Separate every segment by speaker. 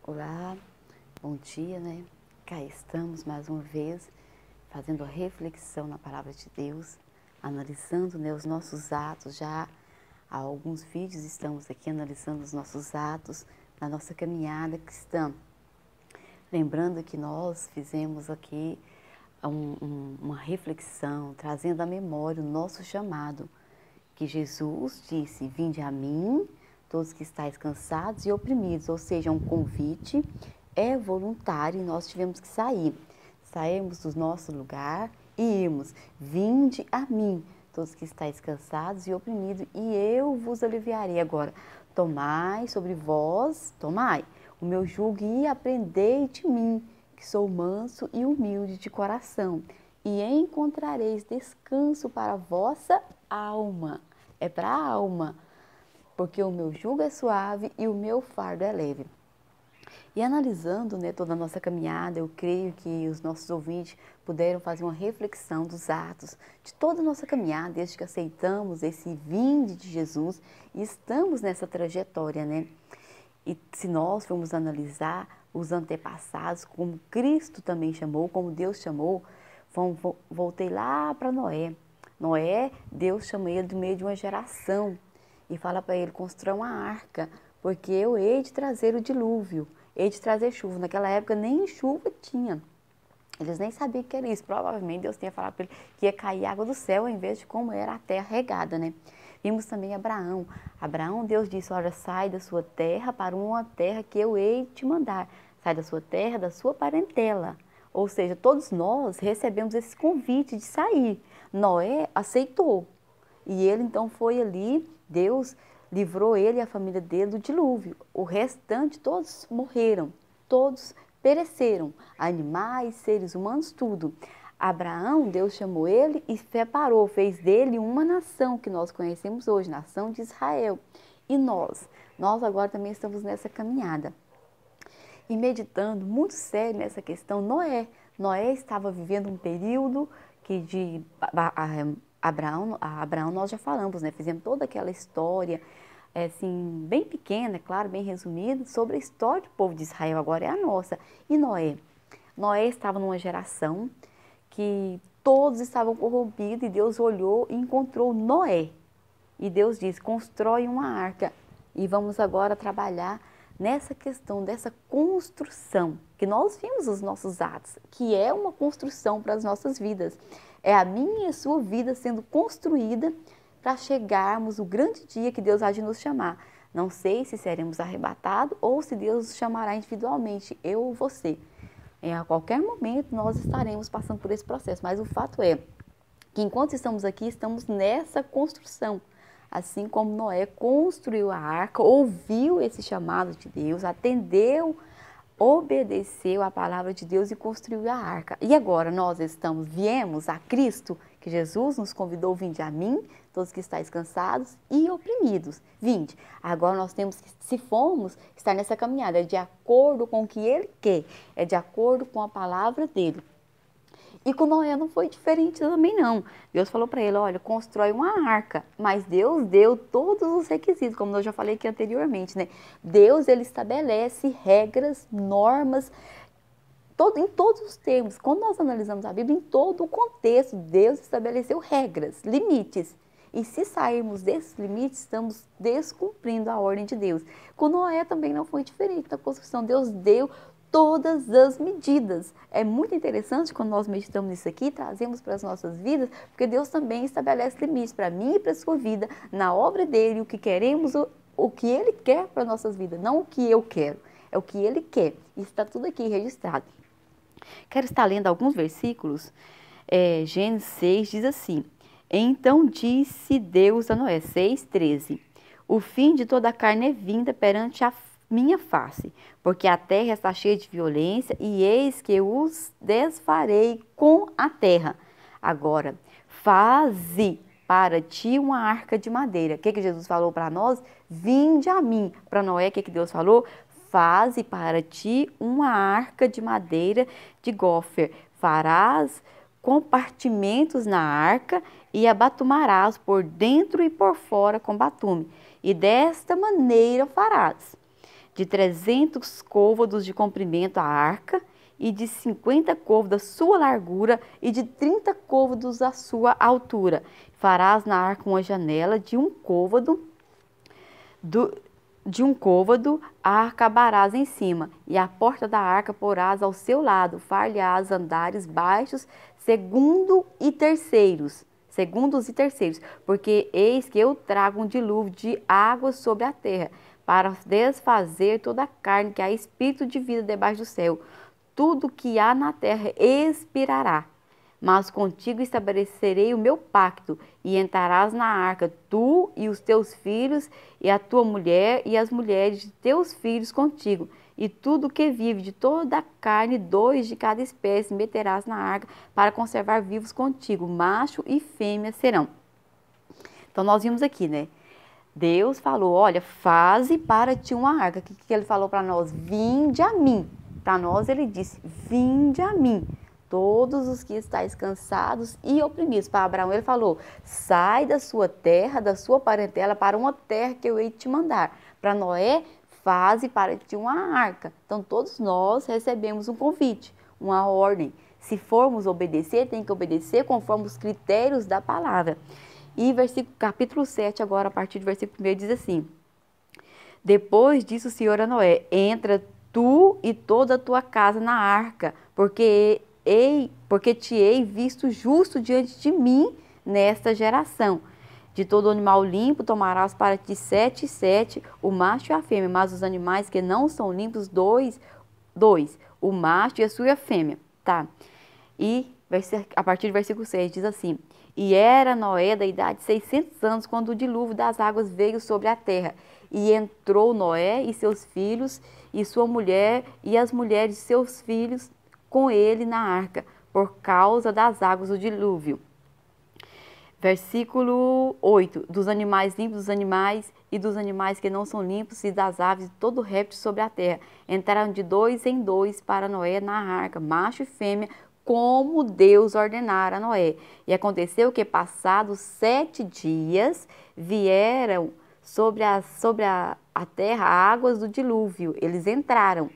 Speaker 1: Olá, bom dia, né? Cá estamos mais uma vez fazendo a reflexão na palavra de Deus, analisando, né, os nossos atos. Já há alguns vídeos estamos aqui analisando os nossos atos na nossa caminhada cristã. Lembrando que nós fizemos aqui uma reflexão, trazendo à memória o nosso chamado, que Jesus disse: vinde a mim, todos que estáis cansados e oprimidos, ou seja, um convite, é voluntário e nós tivemos que sair. Saímos do nosso lugar e irmos: vinde a mim, todos que estáis cansados e oprimidos, e eu vos aliviarei. Agora, tomai sobre vós, tomai o meu jugo e aprendei de mim, que sou manso e humilde de coração, e encontrareis descanso para a vossa alma. É para a alma, porque o meu jugo é suave e o meu fardo é leve. E analisando, né, toda a nossa caminhada, eu creio que os nossos ouvintes puderam fazer uma reflexão dos atos de toda a nossa caminhada, desde que aceitamos esse vinde de Jesus e estamos nessa trajetória, né? E se nós formos analisar os antepassados, como Cristo também chamou, como Deus chamou, voltei lá para Noé. Noé, Deus chama ele do meio de uma geração e fala para ele: constrói uma arca, porque eu hei de trazer o dilúvio, hei de trazer chuva. Naquela época nem chuva tinha. Eles nem sabiam o que era isso. Provavelmente Deus tinha falado para ele que ia cair água do céu, em vez de como era a terra regada, né? Vimos também Abraão. Abraão, Deus disse: olha, sai da sua terra para uma terra que eu hei de te mandar. Sai da sua terra, da sua parentela. Ou seja, todos nós recebemos esse convite de sair. Noé aceitou. E ele então foi ali, Deus livrou ele e a família dele do dilúvio. O restante, todos morreram, todos pereceram, animais, seres humanos, tudo. Abraão, Deus chamou ele e separou, fez dele uma nação que nós conhecemos hoje, nação de Israel. E nós agora também estamos nessa caminhada. E meditando muito sério nessa questão, Noé estava vivendo um período que de Abraão nós já falamos, né? Fizemos toda aquela história, assim, bem pequena, é claro, bem resumida, sobre a história do povo de Israel, agora é a nossa. E Noé? Noé estava numa geração que todos estavam corrompidos e Deus olhou e encontrou Noé. E Deus disse: constrói uma arca. E vamos agora trabalhar nessa questão dessa construção, que nós vimos os nossos atos, que é uma construção para as nossas vidas. É a minha e a sua vida sendo construída para chegarmos no grande dia que Deus há de nos chamar. Não sei se seremos arrebatados ou se Deus nos chamará individualmente, eu ou você. A qualquer momento nós estaremos passando por esse processo, mas o fato é que enquanto estamos aqui, estamos nessa construção. Assim como Noé construiu a arca, ouviu esse chamado de Deus, atendeu, obedeceu a palavra de Deus e construiu a arca. E agora nós viemos a Cristo, que Jesus nos convidou: vinde a mim, todos que estáis cansados e oprimidos. Vinde. Agora nós temos que, se formos, estar nessa caminhada, é de acordo com o que Ele quer, é de acordo com a palavra dEle. E com Noé não foi diferente também não. Deus falou para ele: olha, constrói uma arca. Mas Deus deu todos os requisitos, como eu já falei aqui anteriormente, né? Deus, ele estabelece regras, normas, em todos os termos. Quando nós analisamos a Bíblia, em todo o contexto, Deus estabeleceu regras, limites. E se sairmos desses limites, estamos descumprindo a ordem de Deus. Com Noé também não foi diferente na construção. Deus deu todas as medidas. É muito interessante quando nós meditamos nisso aqui, trazemos para as nossas vidas, porque Deus também estabelece limites para mim e para a sua vida, na obra dele, o que queremos, o que ele quer para as nossas vidas, não o que eu quero, é o que ele quer. Isso está tudo aqui registrado. Quero estar lendo alguns versículos. Gênesis 6 diz assim: então disse Deus a Noé, 6:13, o fim de toda a carne é vinda perante a minha face, porque a terra está cheia de violência, e eis que os desfarei com a terra. Agora, faze para ti uma arca de madeira. O que Jesus falou para nós? Vinde a mim. Para Noé, o que Deus falou? Faze para ti uma arca de madeira de gofer. Farás compartimentos na arca e a batumarás por dentro e por fora com batume. E desta maneira farás. de 300 côvados de comprimento a arca, e de 50 côvados a sua largura, e de 30 côvados a sua altura. Farás na arca uma janela de um côvado, a arca abarás em cima, e a porta da arca porás ao seu lado, far-lhe-ás andares baixos, segundos e terceiros, porque eis que eu trago um dilúvio de águas sobre a terra, para desfazer toda a carne que há espírito de vida debaixo do céu. Tudo que há na terra expirará. Mas contigo estabelecerei o meu pacto, e entrarás na arca, tu e os teus filhos, e a tua mulher, e as mulheres de teus filhos contigo. E tudo que vive de toda a carne, 2 de cada espécie, meterás na arca, para conservar vivos contigo. Macho e fêmea serão. Então, nós vimos aqui, né? Deus falou, olha, faze para ti uma arca. O que ele falou para nós? Vinde a mim. Para nós, ele disse, vinde a mim, todos os que estáis cansados e oprimidos. Para Abraão, ele falou, sai da sua terra, da sua parentela, para uma terra que eu hei de te mandar. Para Noé, faze para ti uma arca. Então, todos nós recebemos um convite, uma ordem. Se formos obedecer, tem que obedecer conforme os critérios da palavra. E capítulo 7, agora, a partir do versículo 1, diz assim, depois disse o Senhor a Noé, entra tu e toda a tua casa na arca, porque te hei visto justo diante de mim nesta geração. De todo animal limpo tomarás para ti 7 e 7, o macho e a fêmea, mas os animais que não são limpos, dois, o macho e a sua fêmea. Tá? E a partir do versículo 6 diz assim, e era Noé da idade de 600 anos, quando o dilúvio das águas veio sobre a terra. E entrou Noé e seus filhos, e sua mulher, e as mulheres de seus filhos com ele na arca, por causa das águas do dilúvio. Versículo 8, dos animais limpos, dos animais e dos animais que não são limpos, e das aves, de todo réptil sobre a terra. Entraram de 2 em 2 para Noé na arca, macho e fêmea, como Deus ordenara a Noé. E aconteceu que, passados 7 dias, vieram sobre a terra águas do dilúvio. Eles entraram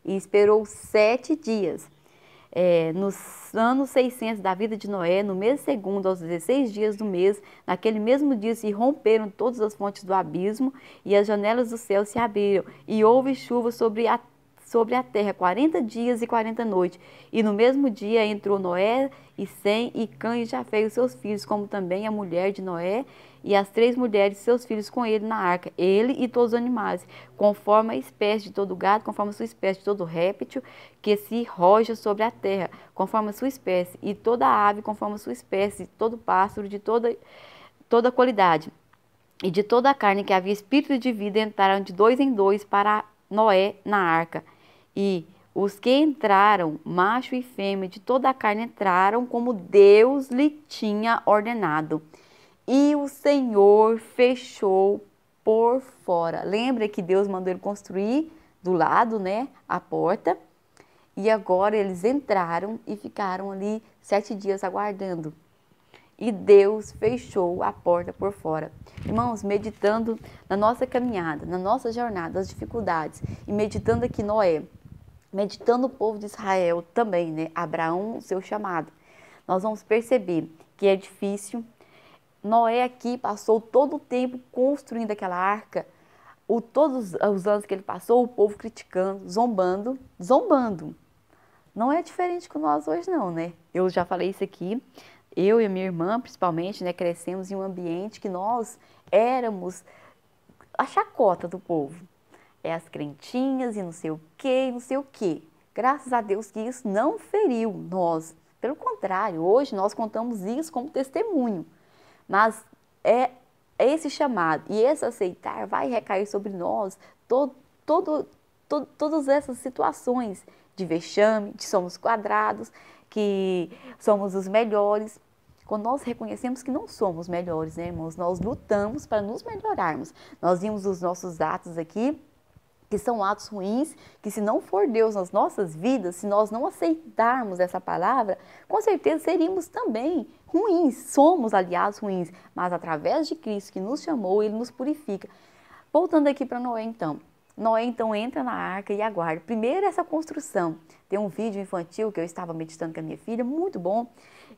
Speaker 1: e esperou 7 dias. Nos anos 600 da vida de Noé, no mês segundo, aos 16 dias do mês, naquele mesmo dia se romperam todas as fontes do abismo e as janelas do céu se abriram, e houve chuva sobre a terra 40 dias e 40 noites. E no mesmo dia entrou Noé e Sem e Cã e Jafé e os seus filhos, como também a mulher de Noé e as 3 mulheres de seus filhos com ele na arca, ele e todos os animais, conforme a espécie de todo gado, conforme a sua espécie de todo réptil que se roja sobre a terra, conforme a sua espécie, e toda ave conforme a sua espécie, todo pássaro de toda qualidade. E de toda a carne que havia espírito de vida entraram de 2 em 2 para Noé na arca. E os que entraram, macho e fêmea, de toda a carne entraram como Deus lhe tinha ordenado. E o Senhor fechou por fora. Lembra que Deus mandou ele construir do lado, né, a porta. E agora eles entraram e ficaram ali 7 dias aguardando. E Deus fechou a porta por fora. Irmãos, meditando na nossa caminhada, na nossa jornada, as dificuldades, e meditando aqui Noé, meditando o povo de Israel também, né? Abraão, seu chamado. Nós vamos perceber que é difícil. Noé aqui passou todo o tempo construindo aquela arca. Todos os anos que ele passou, o povo criticando, zombando. Não é diferente com nós hoje não, né? Eu já falei isso aqui. Eu e a minha irmã, principalmente, né, crescemos em um ambiente que nós éramos a chacota do povo. As crentinhas e não sei o quê, não sei o quê. Graças a Deus que isso não feriu nós. Pelo contrário, hoje nós contamos isso como testemunho. Mas é esse chamado e esse aceitar vai recair sobre nós todas essas situações de vexame, de somos quadrados, que somos os melhores. Quando nós reconhecemos que não somos melhores, né, irmãos? Nós lutamos para nos melhorarmos. Nós vimos os nossos atos aqui, que são atos ruins, que se não for Deus nas nossas vidas, se nós não aceitarmos essa palavra, com certeza seríamos também ruins. Somos, aliás, ruins, mas através de Cristo que nos chamou, Ele nos purifica. Voltando aqui para Noé, então. Noé então entra na arca e aguarda. Primeiro essa construção. Tem um vídeo infantil que eu estava meditando com a minha filha, muito bom.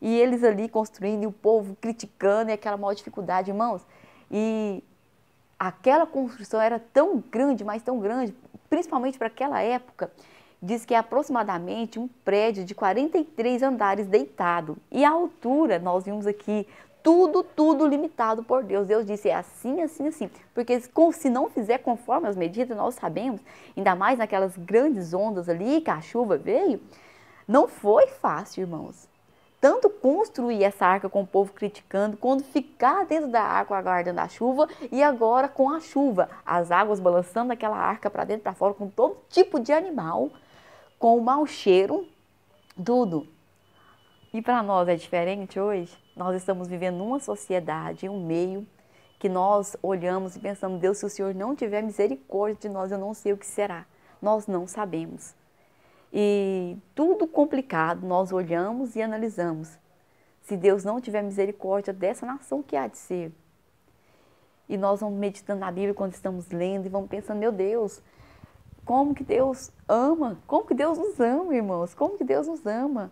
Speaker 1: E eles ali construindo e o povo criticando e aquela maior dificuldade, irmãos. E aquela construção era tão grande, mas tão grande, principalmente para aquela época. Diz que é aproximadamente um prédio de 43 andares deitado. E a altura, nós vimos aqui, tudo limitado por Deus. Deus disse, é assim, assim, assim. Porque se não fizer conforme as medidas, nós sabemos, ainda mais naquelas grandes ondas ali, que a chuva veio, não foi fácil, irmãos. Tanto construir essa arca com o povo criticando, quando ficar dentro da arca aguardando a chuva, e agora com a chuva, as águas balançando aquela arca para dentro e para fora, com todo tipo de animal, com o mau cheiro, tudo. E para nós é diferente hoje. Nós estamos vivendo numa sociedade, um meio, que nós olhamos e pensamos, Deus, se o Senhor não tiver misericórdia de nós, eu não sei o que será. Nós não sabemos. E tudo complicado, nós olhamos e analisamos. Se Deus não tiver misericórdia dessa nação, o que há de ser? E nós vamos meditando na Bíblia quando estamos lendo e vamos pensando, meu Deus, como que Deus ama? Como que Deus nos ama, irmãos? Como que Deus nos ama?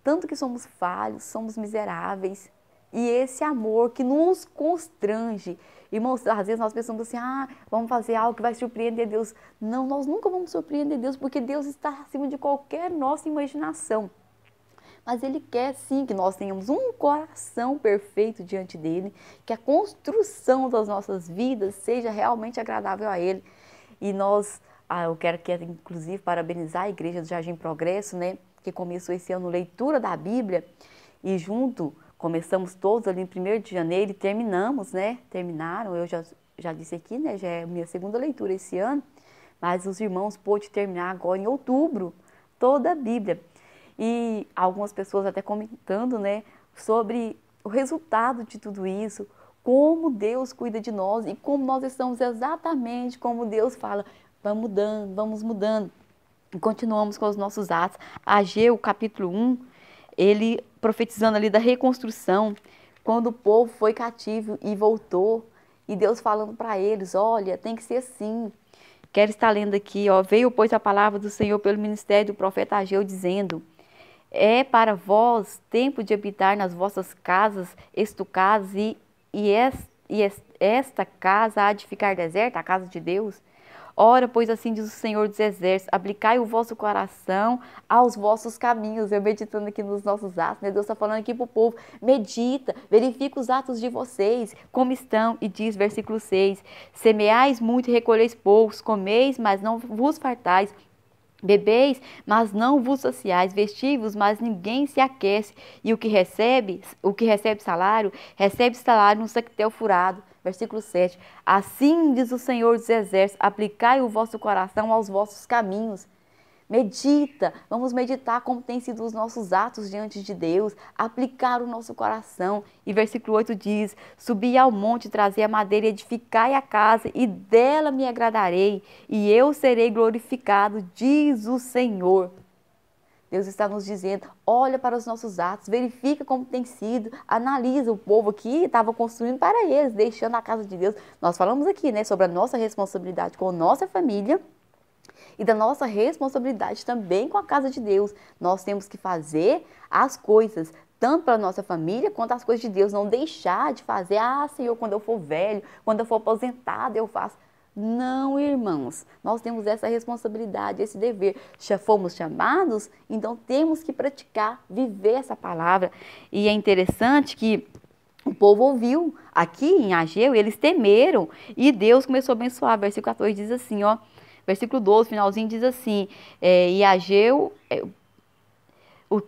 Speaker 1: Tanto que somos falhos, somos miseráveis. E esse amor que nos constrange. Irmãos, às vezes nós pensamos assim, vamos fazer algo que vai surpreender Deus. Não, nós nunca vamos surpreender Deus, porque Deus está acima de qualquer nossa imaginação. Mas Ele quer sim que nós tenhamos um coração perfeito diante dEle, que a construção das nossas vidas seja realmente agradável a Ele. E nós, eu quero inclusive parabenizar a Igreja do Jardim Progresso, né, que começou esse ano leitura da Bíblia, e começamos todos ali em 1º de janeiro e terminamos, né? Terminaram, eu já disse aqui, né? Já é a minha segunda leitura esse ano, mas os irmãos pôde terminar agora em outubro, toda a Bíblia. E algumas pessoas até comentando, né? Sobre o resultado de tudo isso, como Deus cuida de nós e como nós estamos exatamente como Deus fala, vamos mudando. E continuamos com os nossos atos. Ageu, capítulo 1, ele profetizando ali da reconstrução, quando o povo foi cativo e voltou, e Deus falando para eles, olha, tem que ser assim. Quero estar lendo aqui, ó, veio, pois, a palavra do Senhor pelo ministério do profeta Ageu, dizendo, é para vós tempo de habitar nas vossas casas estucadas, esta casa há de ficar deserta, a casa de Deus? Ora, pois assim diz o Senhor dos Exércitos, aplicai o vosso coração aos vossos caminhos. Eu meditando aqui nos nossos atos, né? Deus está falando aqui para o povo, medita, verifica os atos de vocês, como estão, e diz, versículo 6, semeais muito e recolheis poucos, comeis, mas não vos fartais, bebeis, mas não vos saciais, vestivos, mas ninguém se aquece, e o que recebe salário no sectel furado. Versículo 7, assim diz o Senhor dos Exércitos, aplicai o vosso coração aos vossos caminhos. Medita, vamos meditar como têm sido os nossos atos diante de Deus, aplicar o nosso coração. E versículo 8 diz, subi ao monte, trazei a madeira, edificai a casa, e dela me agradarei, e eu serei glorificado, diz o Senhor. Deus está nos dizendo, olha para os nossos atos, verifica como tem sido, analisa. O povo aqui estava construindo para eles, deixando a casa de Deus. Nós falamos aqui, né, sobre a nossa responsabilidade com a nossa família e da nossa responsabilidade também com a casa de Deus. Nós temos que fazer as coisas, tanto para a nossa família quanto as coisas de Deus. Não deixar de fazer, Senhor, quando eu for velho, quando eu for aposentado, eu faço. Não, irmãos, nós temos essa responsabilidade, esse dever. Já fomos chamados, então temos que praticar, viver essa palavra. E é interessante que o povo ouviu aqui em Ageu, eles temeram e Deus começou a abençoar. Versículo 14 diz assim, ó, versículo 12, finalzinho diz assim, e Ageu,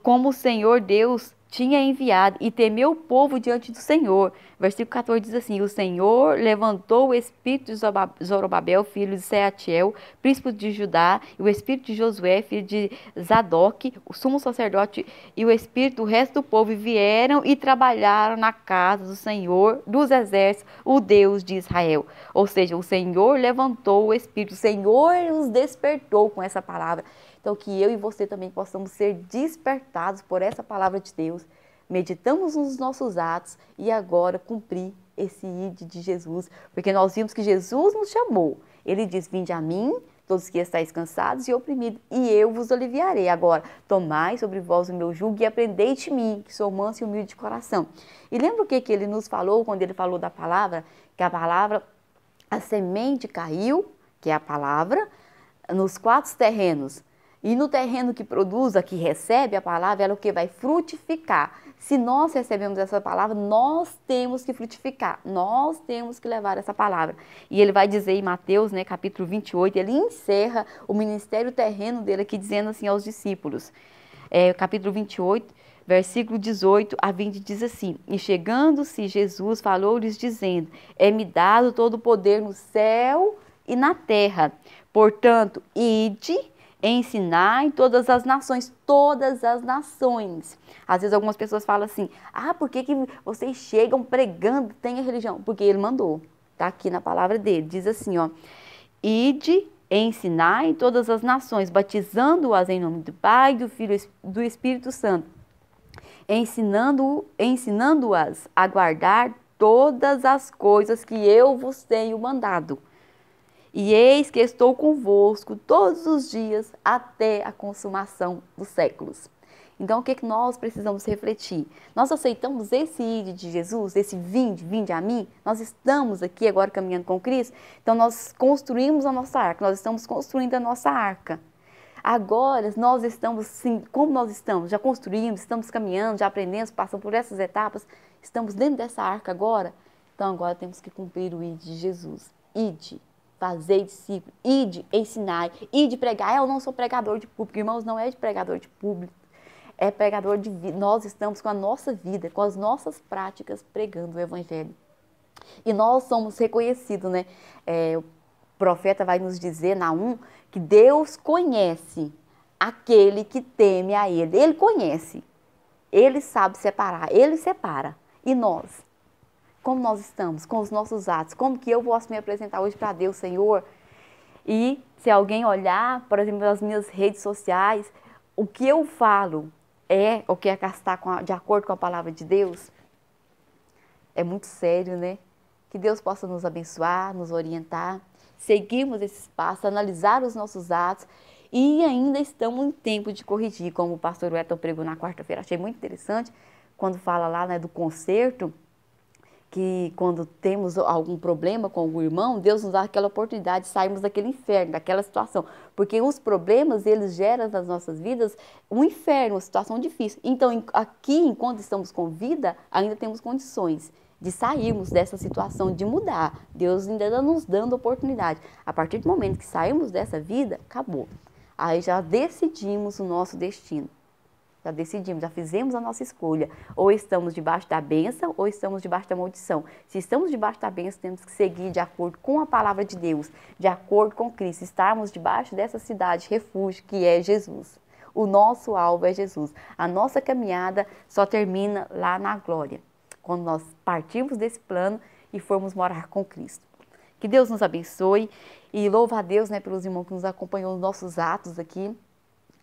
Speaker 1: como o Senhor Deus tinha enviado, e temeu o povo diante do Senhor. Versículo 14 diz assim, o Senhor levantou o espírito de Zorobabel, filho de Seatiel, príncipe de Judá, e o espírito de Josué, filho de Zadok, o sumo sacerdote, e o espírito do resto do povo, e vieram e trabalharam na casa do Senhor dos exércitos, o Deus de Israel. Ou seja, o Senhor levantou o espírito, o Senhor os despertou com essa palavra. Então, que eu e você também possamos ser despertados por essa palavra de Deus. Meditamos nos nossos atos e agora cumprir esse ide de Jesus. Porque nós vimos que Jesus nos chamou. Ele diz, vinde a mim, todos que estáis cansados e oprimidos, e eu vos aliviarei. Agora, tomai sobre vós o meu jugo e aprendei de mim, que sou manso e humilde de coração. E lembra o que ele nos falou quando ele falou da palavra? Que a palavra, a semente caiu, que é a palavra, nos 4 terrenos. E no terreno que produz, que recebe a palavra, ela o que? Vai frutificar. Se nós recebemos essa palavra, nós temos que frutificar, nós temos que levar essa palavra. E ele vai dizer em Mateus, né, capítulo 28, ele encerra o ministério terreno dele aqui, dizendo assim aos discípulos. Capítulo 28, versículo 18 a 20, diz assim, e chegando-se Jesus falou-lhes dizendo, é-me dado todo o poder no céu e na terra. Portanto, ide, ensinai todas as nações, todas as nações. Às vezes algumas pessoas falam assim, por que vocês chegam pregando, tem a religião? Porque ele mandou, está aqui na palavra dele, diz assim, ó, ide, ensinai todas as nações, batizando-as em nome do Pai, do Filho e do Espírito Santo, ensinando-as a guardar todas as coisas que eu vos tenho mandado. E eis que estou convosco todos os dias até a consumação dos séculos. Então, o que nós precisamos refletir? Nós aceitamos esse ide de Jesus, esse vinde a mim? Nós estamos aqui agora caminhando com Cristo? Então, nós construímos a nossa arca, nós estamos construindo a nossa arca. Agora, nós estamos, sim, como nós estamos? Já construímos, estamos caminhando, já aprendemos, passamos por essas etapas, estamos dentro dessa arca agora? Então, agora temos que cumprir o ide de Jesus. Ide. Fazei discípulo, ide, ensinai, ide pregar. Eu não sou pregador de público, irmãos, não é de pregador de público, é pregador de vida. Nós estamos com a nossa vida, com as nossas práticas pregando o Evangelho. E nós somos reconhecidos, né? O profeta vai nos dizer, Naum, que Deus conhece aquele que teme a Ele. Ele conhece, Ele sabe separar, Ele separa. E nós? Como nós estamos com os nossos atos? Como que eu posso me apresentar hoje para Deus, Senhor? E se alguém olhar, por exemplo, nas minhas redes sociais, o que eu falo é o que está de acordo com a palavra de Deus? É muito sério, né? Que Deus possa nos abençoar, nos orientar, seguirmos esse passo, analisar os nossos atos e ainda estamos em tempo de corrigir, como o pastor Wellington pregou na quarta-feira. Achei muito interessante quando fala lá, né, do conserto, que quando temos algum problema com algum irmão, Deus nos dá aquela oportunidade de sairmos daquele inferno, daquela situação. Porque os problemas, eles geram nas nossas vidas um inferno, uma situação difícil. Então, aqui, enquanto estamos com vida, ainda temos condições de sairmos dessa situação, de mudar. Deus ainda está nos dando oportunidade. A partir do momento que saímos dessa vida, acabou. Aí já decidimos o nosso destino. Já decidimos, já fizemos a nossa escolha. Ou estamos debaixo da bênção ou estamos debaixo da maldição. Se estamos debaixo da bênção, temos que seguir de acordo com a palavra de Deus, de acordo com Cristo. Estarmos debaixo dessa cidade, refúgio, que é Jesus. O nosso alvo é Jesus. A nossa caminhada só termina lá na glória, quando nós partimos desse plano e formos morar com Cristo. Que Deus nos abençoe e louva a Deus, né, pelos irmãos que nos acompanhou nos nossos atos aqui.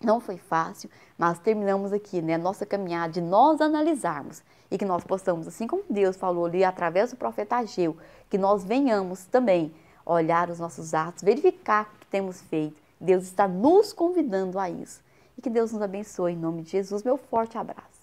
Speaker 1: Não foi fácil, mas terminamos aqui, né, a nossa caminhada de nós analisarmos e que nós possamos, assim como Deus falou ali através do profeta Ageu, que nós venhamos também olhar os nossos atos, verificar o que temos feito. Deus está nos convidando a isso. E que Deus nos abençoe em nome de Jesus. Meu forte abraço.